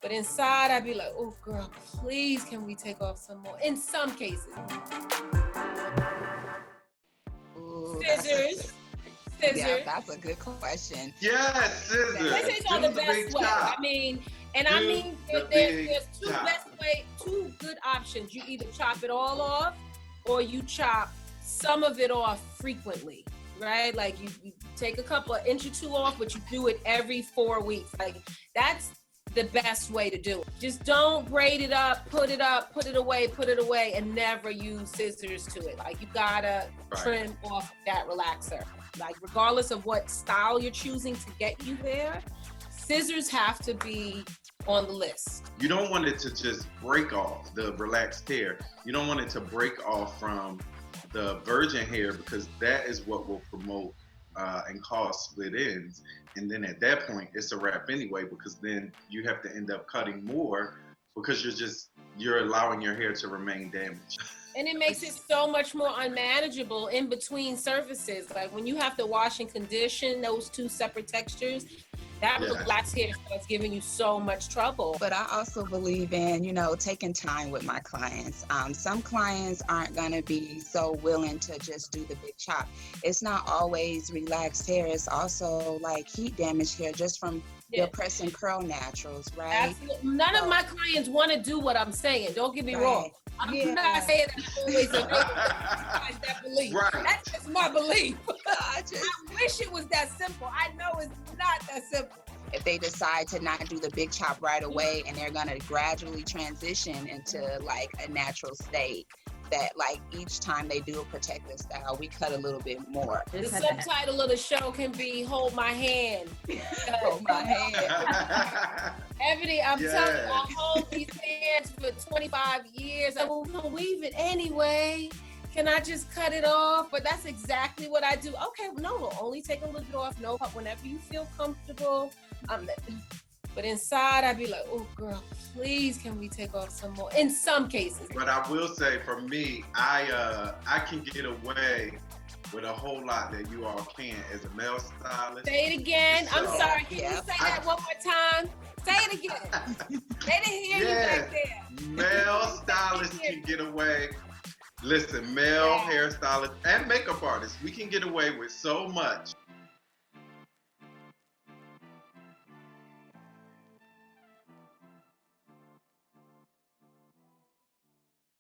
But inside, I'd be like, oh, girl, please, can we take off some more? In some cases. Ooh, Scissors. Yeah, that's a good question. Yes, scissors. Scissors are the best way. I mean, there's two good options. You either chop it all off or you chop some of it off frequently, right? Like you take a couple of inch or two off, but you do it every 4 weeks. Like that's the best way to do it. Just don't braid it up, put it away, and never use scissors to it. Like you gotta trim off that relaxer. Like regardless of what style you're choosing to get you there, scissors have to be on the list. You don't want it to just break off the relaxed hair. You don't want it to break off from the virgin hair, because that is what will promote and cause split ends. And then at that point, it's a wrap anyway, because then you have to end up cutting more because you're allowing your hair to remain damaged. And it makes it so much more unmanageable in between surfaces. Like when you have to wash and condition those two separate textures, that relaxed hair starts giving you so much trouble. But I also believe in, taking time with my clients. Some clients aren't going to be so willing to just do the big chop. It's not always relaxed hair. It's also like heat damage hair just from your press and curl naturals, right? Absolutely. None of my clients want to do what I'm saying. Don't get me wrong. I'm not saying that always that belief. Right. That's just my belief. I wish it was that simple. I know it's not that simple. If they decide to not do the big chop right away and they're going to gradually transition into like a natural state, that like each time they do a protective style, we cut a little bit more. The subtitle of the show can be "Hold My Hand." Hold my hand. Ebony, I'm telling you, I hold these hands for 25 years. I will weave it anyway. Can I just cut it off? But that's exactly what I do. Okay, no, we'll only take a little bit off. No, whenever you feel comfortable. But inside, I'd be like, oh, girl, please, can we take off some more? In some cases. But I will say, for me, I can get away with a whole lot that you all can't as a male stylist. Say it again. So, I'm sorry. Can you say that one more time? Say it again. They didn't hear you back there. Male stylists can get away. Listen, male hairstylists and makeup artists, we can get away with so much